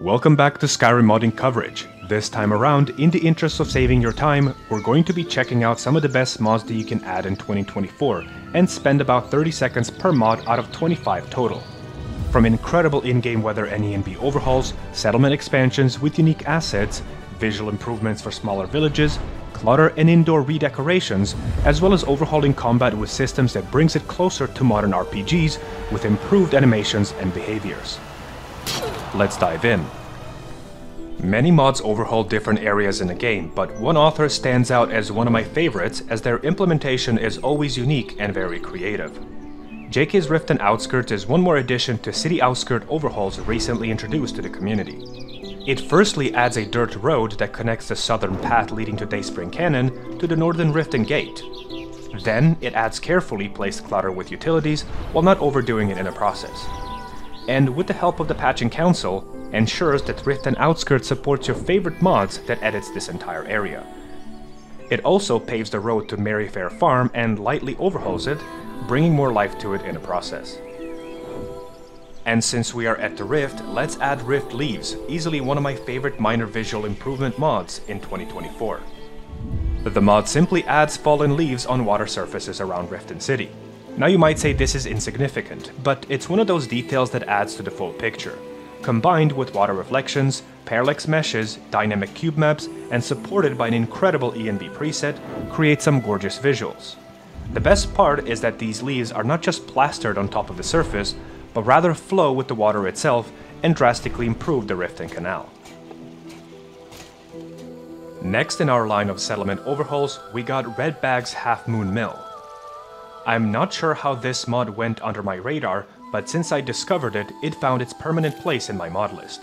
Welcome back to Skyrim modding coverage. This time around, in the interest of saving your time, we're going to be checking out some of the best mods that you can add in 2024 and spend about 30 seconds per mod out of 25 total. From incredible in-game weather and E&B overhauls, settlement expansions with unique assets, visual improvements for smaller villages, clutter and indoor redecorations, as well as overhauling combat with systems that brings it closer to modern RPGs with improved animations and behaviors. Let's dive in. Many mods overhaul different areas in the game, but one author stands out as one of my favorites as their implementation is always unique and very creative. JK's Rift and Outskirts is one more addition to city outskirt overhauls recently introduced to the community. It firstly adds a dirt road that connects the southern path leading to Dayspring Cannon to the northern Rift and Gate. Then it adds carefully placed clutter with utilities while not overdoing it in the process. And with the help of the Patching Council, ensures that Rift and Outskirts supports your favorite mods that edits this entire area. It also paves the road to Merryfair Farm and lightly overhauls it, bringing more life to it in the process. And since we are at the Rift, let's add Rift Leaves, easily one of my favorite minor visual improvement mods in 2024. The mod simply adds fallen leaves on water surfaces around Riften City. Now you might say this is insignificant, but it's one of those details that adds to the full picture. Combined with water reflections, parallax meshes, dynamic cube maps, and supported by an incredible E&B preset, create some gorgeous visuals. The best part is that these leaves are not just plastered on top of the surface, but rather flow with the water itself and drastically improve the Riften Canal. Next in our line of settlement overhauls, we got Redbag's Half Moon Mill. I'm not sure how this mod went under my radar, but since I discovered it, it found its permanent place in my mod list.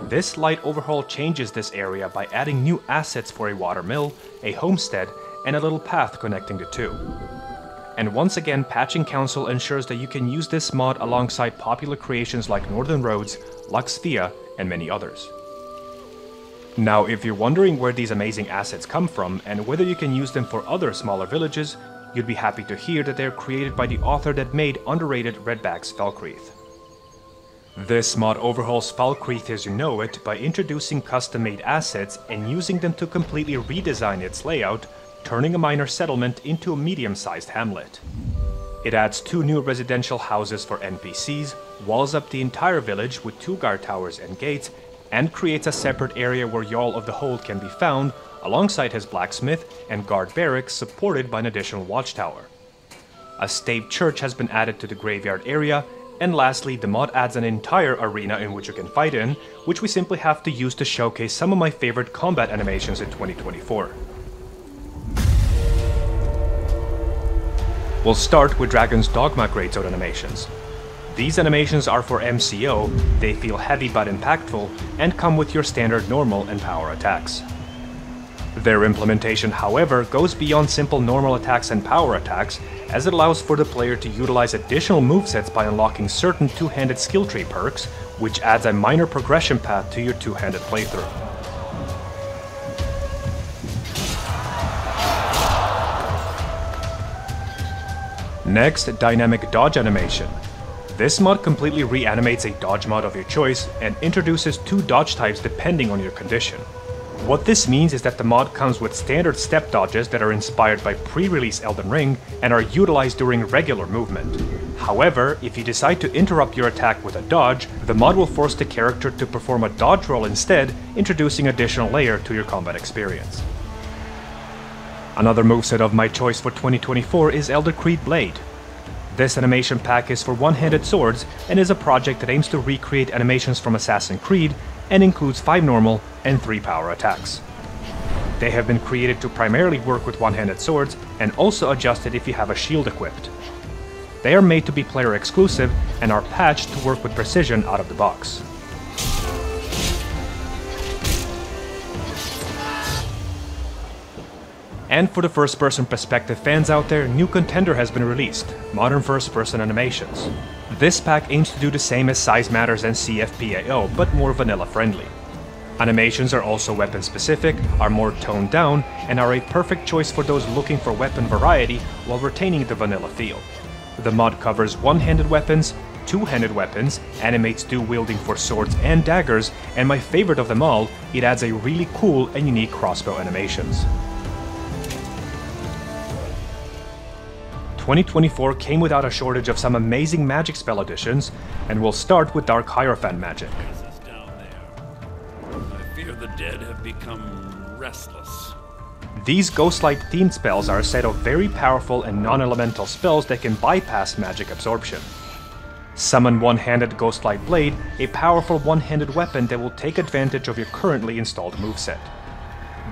This light overhaul changes this area by adding new assets for a water mill, a homestead, and a little path connecting the two. And once again, Patching Council ensures that you can use this mod alongside popular creations like Northern Roads, Luxvia, and many others. Now, if you're wondering where these amazing assets come from and whether you can use them for other smaller villages, you'd be happy to hear that they're created by the author that made underrated Redbag's Falkreath. This mod overhauls Falkreath as you know it by introducing custom-made assets and using them to completely redesign its layout, turning a minor settlement into a medium-sized hamlet. It adds 2 new residential houses for NPCs, walls up the entire village with 2 guard towers and gates, and creates a separate area where Jarl of the Hold can be found, alongside his blacksmith and guard barracks supported by an additional watchtower. A staved church has been added to the graveyard area, and lastly, the mod adds an entire arena in which you can fight in, which we simply have to use to showcase some of my favorite combat animations in 2024. We'll start with Dragon's Dogma Greatsword animations. These animations are for MCO, they feel heavy but impactful, and come with your standard normal and power attacks. Their implementation, however, goes beyond simple normal attacks and power attacks, as it allows for the player to utilize additional movesets by unlocking certain two-handed skill tree perks, which adds a minor progression path to your two-handed playthrough. Next, Dynamic Dodge Animation. This mod completely reanimates a dodge mod of your choice and introduces 2 dodge types depending on your condition. What this means is that the mod comes with standard step dodges that are inspired by pre-release Elden Ring and are utilized during regular movement. However, if you decide to interrupt your attack with a dodge, the mod will force the character to perform a dodge roll instead, introducing additional layer to your combat experience. Another moveset of my choice for 2024 is Elder Creed Blade. This animation pack is for one-handed swords and is a project that aims to recreate animations from Assassin's Creed and includes 5 normal and 3 power attacks. They have been created to primarily work with one-handed swords and also adjusted if you have a shield equipped. They are made to be player exclusive and are patched to work with precision out of the box. And for the first-person perspective fans out there, new contender has been released, Modern First-Person Animations. This pack aims to do the same as Size Matters and CFPAO, but more vanilla-friendly. Animations are also weapon-specific, are more toned down, and are a perfect choice for those looking for weapon variety while retaining the vanilla feel. The mod covers one-handed weapons, two-handed weapons, animates dual wielding for swords and daggers, and my favorite of them all, it adds a really cool and unique crossbow animations. 2024 came without a shortage of some amazing magic spell additions, and we'll start with Dark Hierophant magic. Down there. I fear the dead have become restless. These Ghostlight themed spells are a set of very powerful and non-elemental spells that can bypass magic absorption. Summon One-Handed Ghostlight Blade, a powerful one-handed weapon that will take advantage of your currently installed moveset.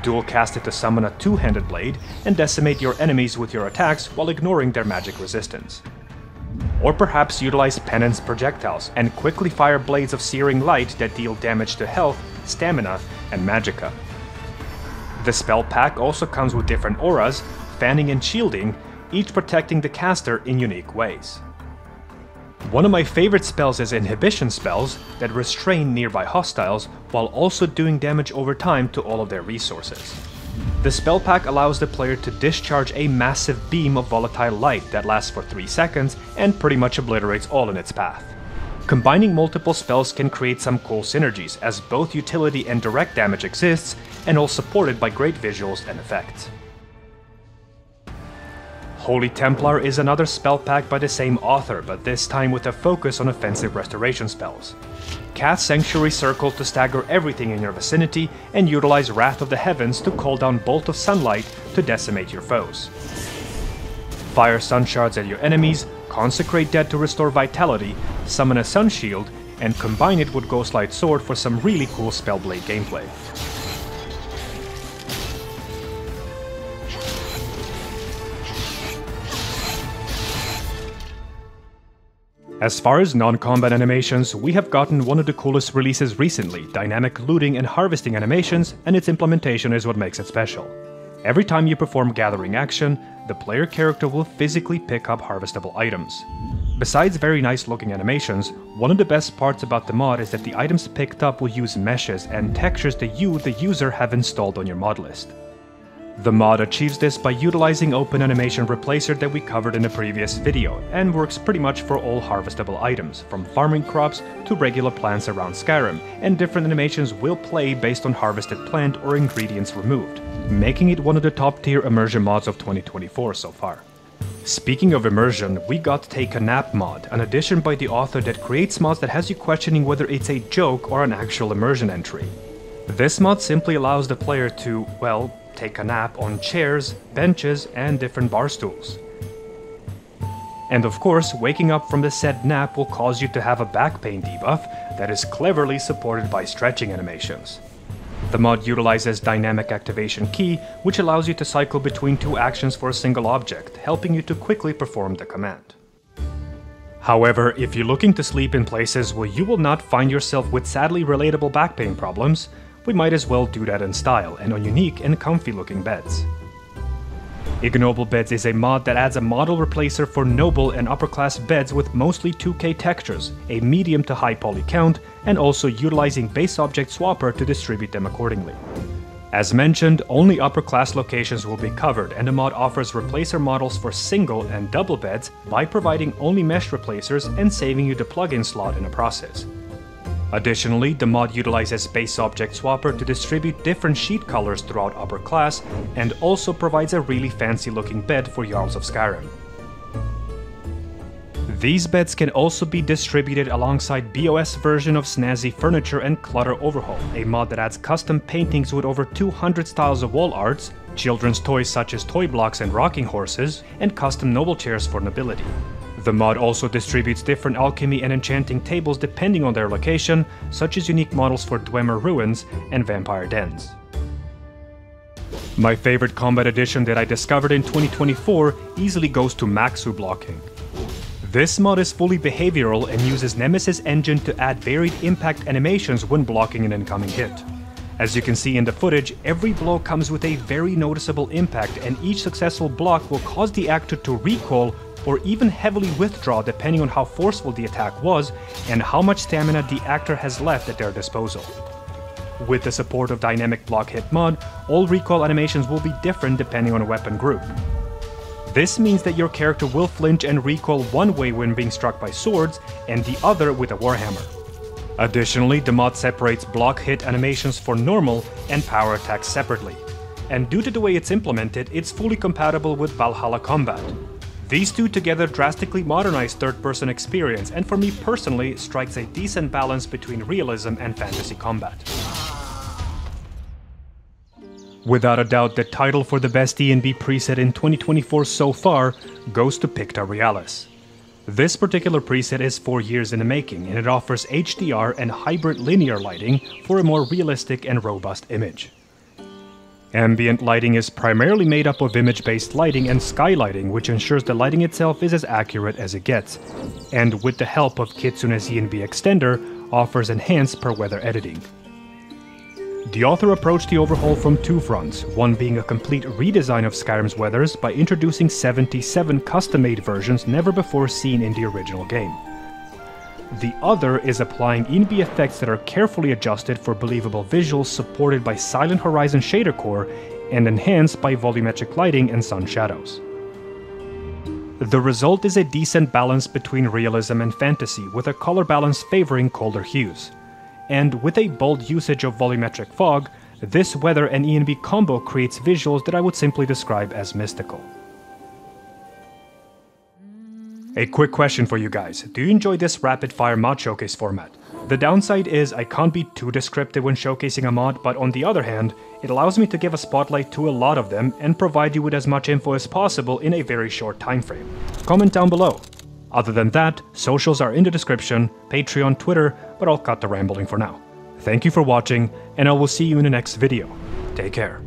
Dual cast it to summon a two-handed blade and decimate your enemies with your attacks while ignoring their magic resistance. Or perhaps utilize Penance projectiles and quickly fire blades of searing light that deal damage to health, stamina, and magicka. The spell pack also comes with different auras, fanning and shielding, each protecting the caster in unique ways. One of my favorite spells is inhibition spells that restrain nearby hostiles while also doing damage over time to all of their resources. The spell pack allows the player to discharge a massive beam of volatile light that lasts for 3 seconds and pretty much obliterates all in its path. Combining multiple spells can create some cool synergies, as both utility and direct damage exists, and all supported by great visuals and effects. Holy Templar is another spell pack by the same author, but this time with a focus on offensive restoration spells. Cast Sanctuary Circle to stagger everything in your vicinity, and utilize Wrath of the Heavens to call down Bolt of Sunlight to decimate your foes. Fire Sun Shards at your enemies, Consecrate Dead to restore vitality, summon a Sun Shield, and combine it with Ghostlight Sword for some really cool Spellblade gameplay. As far as non-combat animations, we have gotten one of the coolest releases recently, dynamic looting and harvesting animations, and its implementation is what makes it special. Every time you perform gathering action, the player character will physically pick up harvestable items. Besides very nice looking animations, one of the best parts about the mod is that the items picked up will use meshes and textures that you, the user, have installed on your mod list. The mod achieves this by utilizing Open Animation Replacer that we covered in a previous video, and works pretty much for all harvestable items, from farming crops to regular plants around Skyrim, and different animations will play based on harvested plant or ingredients removed, making it one of the top tier Immersion mods of 2024 so far. Speaking of Immersion, we got Take a Nap mod, an addition by the author that creates mods that has you questioning whether it's a joke or an actual immersion entry. This mod simply allows the player to, well, take a nap on chairs, benches, and different bar stools. And of course, waking up from the said nap will cause you to have a back pain debuff that is cleverly supported by stretching animations. The mod utilizes Dynamic Activation Key, which allows you to cycle between 2 actions for a single object, helping you to quickly perform the command. However, if you're looking to sleep in places where you will not find yourself with sadly relatable back pain problems, we might as well do that in style and on unique and comfy looking beds. Ignoble Beds is a mod that adds a model replacer for noble and upper class beds with mostly 2K textures, a medium to high poly count, and also utilizing base object swapper to distribute them accordingly. As mentioned, only upper class locations will be covered, and the mod offers replacer models for single and double beds by providing only mesh replacers and saving you the plugin slot in the process. Additionally, the mod utilizes base object swapper to distribute different sheet colors throughout upper class, and also provides a really fancy looking bed for Jarls of Skyrim. These beds can also be distributed alongside BOS version of Snazzy Furniture and Clutter Overhaul, a mod that adds custom paintings with over 200 styles of wall arts, children's toys such as toy blocks and rocking horses, and custom noble chairs for nobility. The mod also distributes different alchemy and enchanting tables depending on their location, such as unique models for Dwemer Ruins and Vampire Dens. My favorite combat edition that I discovered in 2024 easily goes to Maxu blocking. This mod is fully behavioral and uses Nemesis Engine to add varied impact animations when blocking an incoming hit. As you can see in the footage, every blow comes with a very noticeable impact, and each successful block will cause the actor to recoil or even heavily withdraw depending on how forceful the attack was and how much stamina the actor has left at their disposal. With the support of Dynamic Block Hit mod, all recoil animations will be different depending on a weapon group. This means that your character will flinch and recoil one way when being struck by swords, and the other with a warhammer. Additionally, the mod separates block hit animations for normal and power attacks separately. And due to the way it's implemented, it's fully compatible with Valhalla combat. These two together drastically modernize third-person experience, and for me personally, strikes a decent balance between realism and fantasy combat. Without a doubt, the title for the best E&B preset in 2024 so far goes to Picta Realis. This particular preset is 4 years in the making, and it offers HDR and hybrid linear lighting for a more realistic and robust image. Ambient lighting is primarily made up of image-based lighting and skylighting, which ensures the lighting itself is as accurate as it gets, and with the help of Kitsune's E&B extender, offers enhanced per-weather editing. The author approached the overhaul from two fronts, one being a complete redesign of Skyrim's weathers by introducing 77 custom-made versions never before seen in the original game. The other is applying E&B effects that are carefully adjusted for believable visuals supported by Silent Horizon shader core and enhanced by volumetric lighting and sun shadows. The result is a decent balance between realism and fantasy, with a color balance favoring colder hues. And with a bold usage of volumetric fog, this weather and E&B combo creates visuals that I would simply describe as mystical. A quick question for you guys, do you enjoy this rapid-fire mod showcase format? The downside is I can't be too descriptive when showcasing a mod, but on the other hand, it allows me to give a spotlight to a lot of them and provide you with as much info as possible in a very short time frame. Comment down below. Other than that, socials are in the description, Patreon, Twitter, but I'll cut the rambling for now. Thank you for watching, and I will see you in the next video. Take care.